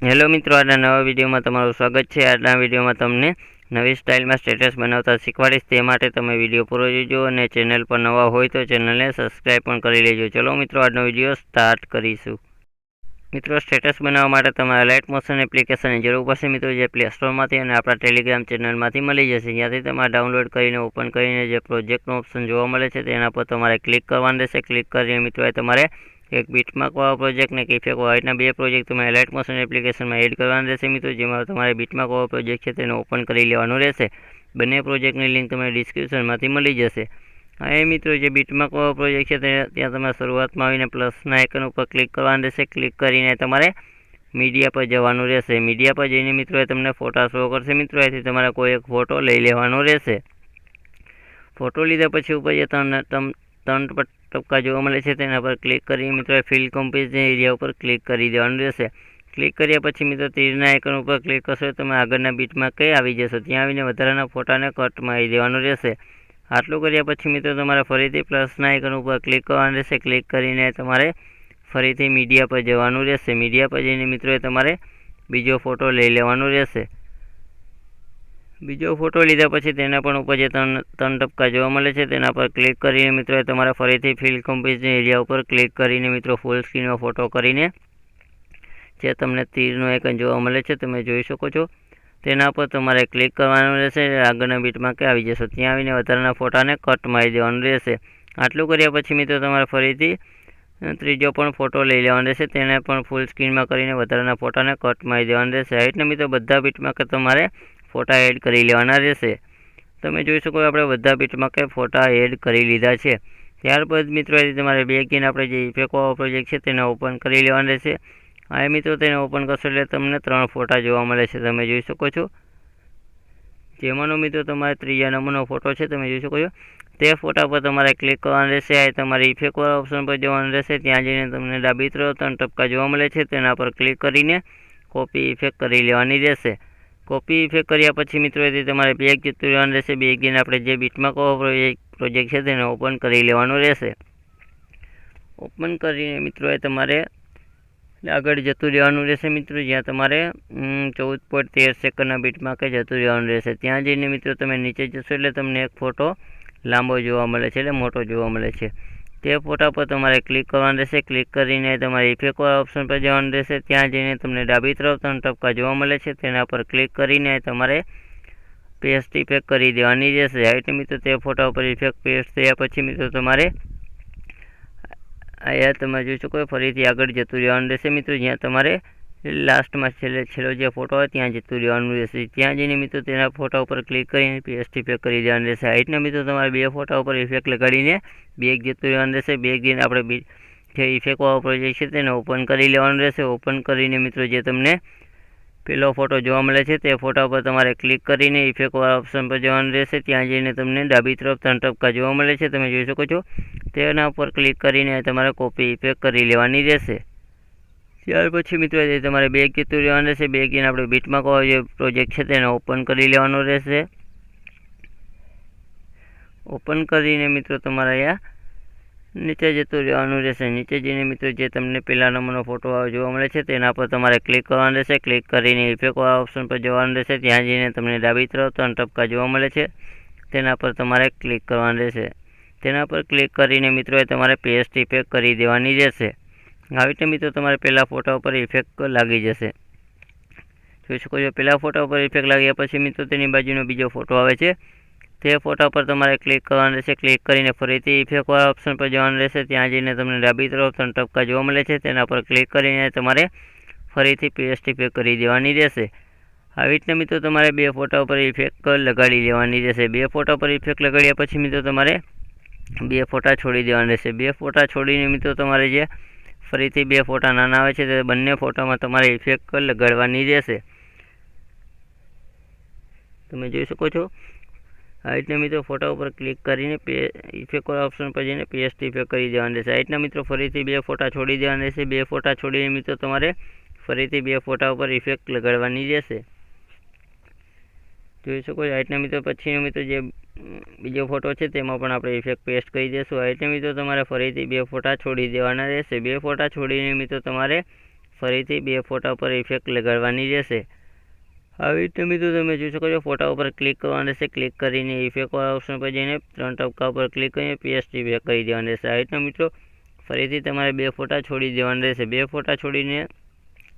Hello મિત્રો, આજના નવા વિડીયોમાં તમારું સ્વાગત છે। આજના વિડીયોમાં તમને નવી સ્ટાઇલમાં સ્ટેટસ બનાવતા શીખવાડીશ। તે માટે તમે વિડીયો પૂરો જોજો અને ચેનલ પર નવા હોય તો ચેનલને સબસ્ક્રાઈબ પણ કરી લેજો। ચલો મિત્રો, આજનો વિડીયો સ્ટાર્ટ કરીશું। મિત્રો, સ્ટેટસ બનાવવા માટે તમારે અલાઇટ મોશન એપ્લિકેશનની જરૂર પડશે। મિત્રો, જે પ્લે સ્ટોરમાંથી અને આપણા ટેલિગ્રામ ચેનલમાંથી મળી જશે। ત્યાંથી તમારે ડાઉનલોડ કરીને ઓપન કરીને જે પ્રોજેક્ટનો ઓપ્શન જોવા મળે છે તેના પર તમારે ક્લિક કરવાનું રહેશે। ક્લિક કરીને મિત્રો તમારે એક બીટમાર્ક વાળો પ્રોજેક્ટ ને ઇફેક્ટ વાળા બે પ્રોજેક્ટ તમે અલાઇટ મોશન એપ્લિકેશનમાં એડ કરવાના રહેશે। મિત્રો, જેમાં તમારે બીટમાર્ક વાળો પ્રોજેક્ટ છે તેને ઓપન કરી લેવાનું રહેશે। બંને પ્રોજેક્ટની લિંક તમને ડિસ્ક્રિપ્શનમાંથી મળી જશે। હવે મિત્રો, જે બીટમાર્ક વાળો પ્રોજેક્ટ છે ત્યાં તમારે શરૂઆતમાં આવીને પ્લસના આઇકન ઉપર ક્લિક કરવાનું રહેશે। ક્લિક કરીને તમારે મીડિયા પર જવાનું રહેશે। મીડિયા પર જઈને મિત્રો તમને ફોટા શો કરશે। મિત્રો, એથી તમારે કોઈ એક ફોટો લઈ લેવાનો રહેશે। ફોટો લીધા પછી ઉપર જે ત્રણ ટપકા જોવા મળે છે તેના પર ક્લિક કરી મિત્રો ફિલ કમ્પોઝિશન એરિયા ઉપર ક્લિક કરી દેવાનું રહેશે। ક્લિક કર્યા પછી મિત્રો તીરના આઇકન ઉપર ક્લિક કરશો તમે આગળના બીટમાં કઈ આવી જશો। ત્યાં આવીને વધારાના ફોટાને કટ મારી દેવાનું રહેશે। આટલું કર્યા પછી મિત્રો તમારે ફરીથી પ્લસના આઇકન ઉપર ક્લિક કરવાનું રહેશે। ક્લિક કરીને તમારે ફરીથી મીડિયા પર જવાનું રહેશે। મીડિયા પર જઈને મિત્રો તમારે બીજો ફોટો લઈ લેવાનો રહેશે। બીજો ફોટો લીધા પછી તેના પણ ઉપર જે ત્રણ ટપકા જોવા મળે છે તેના પર ક્લિક કરીને મિત્રો તમારે ફરીથી ફિલ કમ્પોઝિશન એરિયા ઉપર ક્લિક કરીને મિત્રો ફૂલ સ્ક્રીનમાં ફોટો કરીને જે તમને તીરનું આઇકન જોવા મળે છે તમે જોઈ શકો છો તેના પર તમારે ક્લિક કરવાનું રહેશે। આગળના બીટમાં કે આવી જશો ત્યાં આવીને વધારાના ફોટાને કટ મારી દેવાનું રહેશે। આટલું કર્યા પછી મિત્રો તમારે ફરીથી ત્રીજો પણ ફોટો લઈ લેવાનો રહેશે। તેને પણ ફૂલ સ્ક્રીનમાં કરીને વધારાના ફોટાને કટ મારી દેવાનું રહેશે। આ રીતના મિત્રો બધા બીટમાં કે તમારે ફોટા એડ કરી લેવાના રહેશે। તમે જોઈ શકો આપણે બધા બીટમાં કે ફોટા એડ કરી લીધા છે। ત્યારબાદ મિત્રો તમારે બેગીને આપણે જે ઇફેક્ટ વાળો પ્રોજેક્ટ છે તેને ઓપન કરી લેવાનો રહેશે। આ મિત્રો તેને ઓપન કરશો એટલે તમને 3 ફોટા જોવા મળે છે તમે જોઈ શકો છો। જેમાંનો મિત્રો તમારે ત્રીજા નંબરનો ફોટો છે તમે જોઈ શકો છો। તે ફોટા પર તમારે ક્લિક કરવાનું રહેશે। આ તમારે ઇફેક્ટ વાળા ઓપ્શન પર જવાનું રહેશે। ત્યાં જઈને તમને ડાબી તરફ 3 ટપકા જોવા મળે છે તેના પર ક્લિક કરીને કોપી ઇફેક્ટ કરી લેવાની રહેશે। કોપી ઇફેક્ટ કર્યા પછી મિત્રો તમારે બેગ જતું રહેવાનું રહેશે। બેગીને આપણે જે બીટમાર્ક પ્રોજેક્ટ છે તેને ઓપન કરી લેવાનું રહેશે। ઓપન કરીને મિત્રો તમારે આગળ જતું રહેવાનું રહેશે। મિત્રો, જ્યાં તમારે 14.13 સેકન્ડના બીટમાં કે જતું રહેવાનું રહેશે। ત્યાં જઈને મિત્રો તમે નીચે જશો એટલે તમને એક ફોટો લાંબો જોવા મળે છે એટલે મોટો જોવા મળે છે। તે ફોટા પર તમારે ક્લિક કરવાનું રહેશે। ક્લિક કરીને તમારે ઇફેક્ટ વાળા ઓપ્શન પર જવાનું રહેશે। ત્યાં જઈને તમને ડાબી તરફ 3 ટપકા જોવા મળે છે તેના પર ક્લિક કરીને તમારે પેસ્ટ ઇફેક્ટ કરી દેવાની રહેશે। આ રીતે મિત્રો તે ફોટા ઉપર ઇફેક્ટ પેસ્ટ થયા પછી મિત્રો તમારે અહીંયા તમે જોઈ શકો ફરીથી આગળ જતું રહેવાનું રહેશે। મિત્રો, જ્યાં તમારે લાસ્ટમાં છેલ્લો જે ફોટો હોય ત્યાં જતું રહેવાનું રહેશે। ત્યાં જઈને મિત્રો તેના ફોટા ઉપર ક્લિક કરીને પેસ્ટ ઇફેક્ટ કરી દેવાનું રહેશે। આ રીતના મિત્રો તમારે બે ફોટા ઉપર ઇફેક્ટ લગાડીને બેગ જતું રહેવાનું રહેશે। બેગ જઈને આપણે જે ઇફેક્ટ વાળો પ્રોજેક્ટ છે તેને ઓપન કરી લેવાનું રહેશે। ઓપન કરીને મિત્રો જે તમને પેલો ફોટો જોવા મળે છે તે ફોટા પર તમારે ક્લિક કરીને ઇફેક્ટ વાળા ઓપ્શન પર જવાનું રહેશે। ત્યાં જઈને તમને ડાબી તરફ 3 ટપકા જોવા મળે છે તમે જોઈ શકો છો। તેના ઉપર ક્લિક કરીને તમારે કોપી ઇફેક્ટ કરી લેવાની રહેશે। ત્યાર પછી મિત્રો તમારે બેગ જતું રહેવાનું રહેશે। બેગ જઈને આપણે બીટમાર્ક વાળો જે પ્રોજેક્ટ છે તેને ઓપન કરી લેવાનો રહેશે। ઓપન કરીને મિત્રો તમારે અહીંયા નીચે જતું રહેવાનું રહેશે। નીચે જઈને મિત્રો જે તમને પહેલા નંબરનો ફોટો જોવા મળે છે તેના પર તમારે ક્લિક કરવાનું રહેશે। ક્લિક કરીને ઇફેક્ટ વાળા ઓપ્શન પર જવાનું રહેશે। ત્યાં જઈને તમને ડાબી તરફ 3 ટપકા જોવા મળે છે તેના પર તમારે ક્લિક કરવાનું રહેશે। તેના પર ક્લિક કરીને મિત્રો તમારે પેસ્ટ ઇફેક્ટ કરી દેવાની રહેશે। આવી રીતે મિત્રો તમારે પહેલા ફોટા ઉપર ઇફેક્ટ લાગી જશે। જોઈ શકો છો પહેલા ફોટા ઉપર ઇફેક્ટ લાગ્યા પછી મિત્રો તેની બાજુનો બીજો ફોટો આવે છે તે ફોટા પર તમારે ક્લિક કરવાનું રહેશે। ક્લિક કરીને ફરીથી ઇફેક્ટ વાળા ઓપ્શન પર જવાનું રહેશે। ત્યાં જઈને તમને ડાબી તરફ 3 ટપકા જોવા મળે છે તેના પર ક્લિક કરીને તમારે ફરીથી પેસ્ટ ઇફેક્ટ કરી દેવાની રહેશે। આવી રીતના મિત્રો તમારે બે ફોટા ઉપર ઇફેક્ટ લગાડી લેવાની રહેશે। બે ફોટા પર ઇફેક્ટ લગાડ્યા પછી મિત્રો તમારે બે ફોટા છોડી દેવાના રહેશે। બે ફોટા છોડીને મિત્રો તમારે જે ફરીથી બે ફોટા નાના આવે છે તે બંને ફોટામાં તમારે ઇફેક્ટ લગાડવાની રહેશે। તમે જોઈ શકો છો આ રીતના મિત્રો ફોટા ઉપર ક્લિક કરીને ઇફેક્ટ વાળા ઓપ્શન પર જઈને પેસ્ટ ઇફેક્ટ કરી દેવાનું રહેશે। આ રીતના મિત્રો ફરીથી બે ફોટા છોડી દેવાના રહેશે। બે ફોટા છોડીને મિત્રો તમારે ફરીથી બે ફોટા ઉપર ઇફેક્ટ લગાડવાની રહેશે। જોઈ શકો છો આ રીતના મિત્રો પછીનો મિત્રો જે બીજો ફોટો છે તેમાં પણ આપણે ઇફેક્ટ પેસ્ટ કરી દઈશું। આ રીતે મિત્રો તમારે ફરીથી બે ફોટા છોડી દેવાના રહેશે। બે ફોટા છોડીને મિત્રો તમારે ફરીથી બે ફોટા પર ઇફેક્ટ લગાડવાની રહેશે। આવી રીતે મિત્રો તમે જોઈ શકો છો ફોટા ઉપર ક્લિક કરવાનું રહેશે। ક્લિક કરીને ઇફેક્ટવાળા ઓપ્શન પર જઈને 3 ટપકા ઉપર ક્લિક કરીને પેસ્ટ ઇફેક્ટ કરી દેવાનું રહેશે। આવી રીતના મિત્રો ફરીથી તમારે બે ફોટા છોડી દેવાના રહેશે। બે ફોટા છોડીને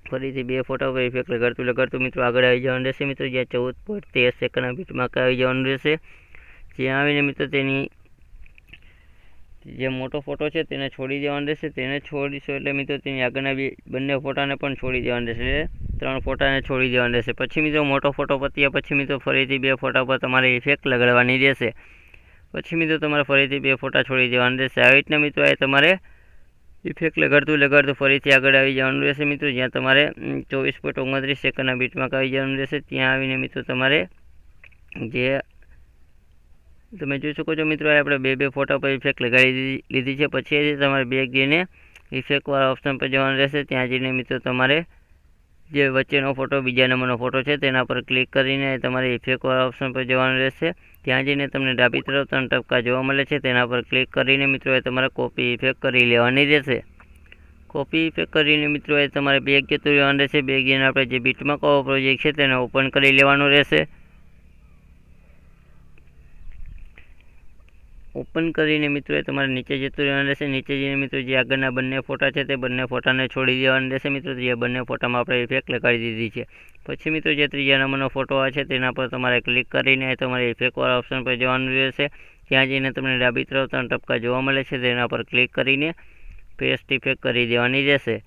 ફરીથી બે ફોટા ઉપર ઇફેક્ટ લગાડતું મિત્રો આગળ આવી જવાનું રહેશે। મિત્રો જ્યાં 14.13 સેકન્ડના બીટમાર્ક આવી જવાનું રહેશે। જ્યાં આવીને મિત્રો તેની જે મોટો ફોટો છે તેને છોડી દેવાનો રહેશે। તેને છોડીશું એટલે મિત્રો તેની આગળના બંને ફોટાને પણ છોડી દેવાના રહેશે। એટલે 3 ફોટાને છોડી દેવાના રહેશે। પછી મિત્રો મોટો ફોટો પત્યા પછી મિત્રો ફરીથી બે ફોટા પર તમારે ઇફેક્ટ લગાડવાની રહેશે। પછી મિત્રો તમારે ફરીથી બે ફોટા છોડી દેવાના રહેશે। આવી રીતના મિત્રો એ તમારે ઇફેક્ટ લગાડતું ફરીથી આગળ આવી જવાનું રહેશે। મિત્રો જ્યાં તમારે 24.29 સેકન્ડના બીટમાર્ક આવી જવાનું રહેશે। ત્યાં આવીને મિત્રો તમારે જે તમે જોઈ શકો છો મિત્રો આપણે બે ફોટા પર ઇફેક્ટ લગાડી લીધી છે। પછી તમારે બેક જઈને ઇફેક્ટવાળા ઓપ્શન પર જવાનું રહેશે। ત્યાં જઈને મિત્રો તમારે જે વચ્ચેનો ફોટો બીજા નંબરનો ફોટો છે તેના પર ક્લિક કરીને તમારે ઇફેક્ટવાળા ઓપ્શન પર જવાનું રહેશે। ત્યાં જઈને તમને ડાબી તરફ 3 ટપકા જોવા મળે છે તેના પર ક્લિક કરીને મિત્રો એ તમારે કોપી ઇફેક્ટ કરી લેવાની રહેશે। કોપી ઇફેક્ટ કરીને મિત્રો એ તમારે બેક જતું રહેવાનું રહેશે। બેક જઈને આપણે જે બીટમાર્ક વાળો પ્રોજેક્ટ છે તેને ઓપન કરી લેવાનું રહેશે। ઓપન કરીને મિત્રો એ તમારે નીચે જતું રહેવાનું રહેશે। નીચે જઈને મિત્રો જે આગળના બંને ફોટા છે તે બંને ફોટાને છોડી દેવાના રહેશે। મિત્રો જે બંને ફોટામાં આપણે ઇફેક્ટ લગાડી દીધી છે। પછી મિત્રો જે ત્રીજા નંબરનો ફોટો આવે છે તેના પર તમારે ક્લિક કરીને તમારે ઇફેક્ટવાળા ઓપ્શન પર જવાનું રહેશે। ત્યાં જઈને તમને ડાબી તરફ 3 ટપકા જોવા મળે છે તેના પર ક્લિક કરીને પેસ્ટ ઇફેક્ટ કરી દેવાની રહેશે।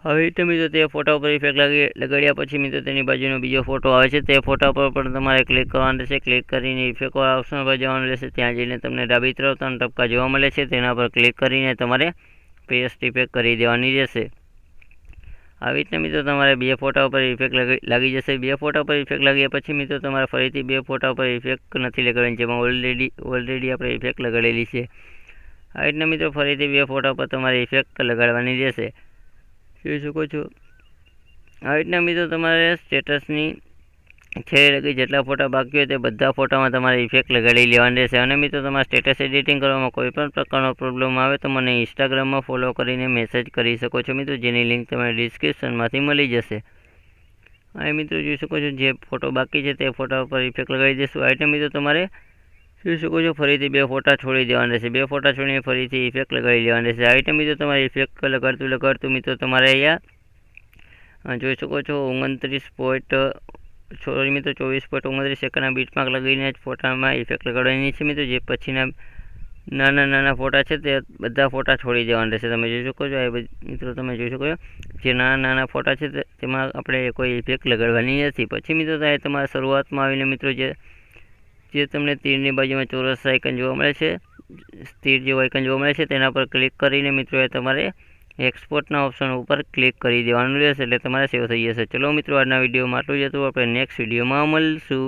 હવે રીતે મિત્રો તે ફોટા ઉપર ઇફેક્ટ લગાડ્યા પછી મિત્રો તેની બાજુનો બીજો ફોટો આવે છે તે ફોટા પર પણ તમારે ક્લિક કરવાનું રહેશે। ક્લિક કરીને ઇફેક્ટવાળા ઓપ્શન પર જવાનું રહેશે। ત્યાં જઈને તમને ડાબી તરફ 3 ટપકા જોવા મળે છે તેના પર ક્લિક કરીને તમારે પેસ્ટ ઇફેક્ટ કરી દેવાની રહેશે। આવી રીતના મિત્રો તમારે બે ફોટા ઉપર ઇફેક્ટ લાગી જશે। બે ફોટા પર ઇફેક્ટ લાગ્યા પછી મિત્રો તમારે ફરીથી બે ફોટા ઉપર ઇફેક્ટ નથી લગાડવાની, જેમાં ઓલરેડી આપણે ઇફેક્ટ લગાડેલી છે। આવી રીતના મિત્રો ફરીથી બે ફોટા પર તમારે ઇફેક્ટ લગાડવાની રહેશે। જોઈ શકો છો આવી રીતના મિત્રો તમારે સ્ટેટસની છેલ્લે લગી જેટલા ફોટા બાકી હોય તે બધા ફોટામાં તમારે ઇફેક્ટ લગાડી લેવાની રહેશે। અને મિત્રો તમારે સ્ટેટસ એડિટિંગ કરવામાં કોઈ પણ પ્રકારનો પ્રોબ્લેમ આવે તો મને ઇન્સ્ટાગ્રામમાં ફોલો કરીને મેસેજ કરી શકો છો મિત્રો, જેની લિંક તમને ડિસ્ક્રિપ્શનમાંથી મળી જશે। અહીં મિત્રો જોઈ શકો છો જે ફોટો બાકી છે તે ફોટા ઉપર ઇફેક્ટ લગાડી દઈશું। આવી રીતે મિત્રો તમારે જોઈ શકો છો ફરીથી બે ફોટા છોડી દેવાના રહેશે। બે ફોટા છોડીને ફરીથી ઇફેક્ટ લગાડી લેવાની રહેશે। આવી રીતે મિત્રો તમારે ઇફેક્ટ લગાડતું મિત્રો તમારે અહીંયા જોઈ શકો છો 24.29 સેકન્ડના બીટમાર્ક લગાવીને ફોટામાં ઇફેક્ટ લગાડવાની છે મિત્રો। જે પછીના નાના ફોટા છે તે બધા ફોટા છોડી દેવાના રહેશે। તમે જોઈ શકો છો મિત્રો તમે જોઈ શકો છો જે નાના ફોટા છે તેમાં આપણે કોઈ ઇફેક્ટ લગાડવાની નથી। પછી મિત્રો તમારે શરૂઆતમાં આવીને મિત્રો જે તમને તીરની બાજુમાં ચોરસ આઇકન જોવા મળે છે, તીર જેવું આઇકન જોવા મળે છે તેના પર ક્લિક કરીને મિત્રો તમારે એક્સપોર્ટના ઓપ્શન ઉપર ક્લિક કરી દેવાનું રહેશે, એટલે તમારે સેવ થઈ જશે। ચલો મિત્રો આજના વિડીયોમાં આટલું જ હતું। આપણે નેક્સ્ટ વિડીયોમાં મળશું।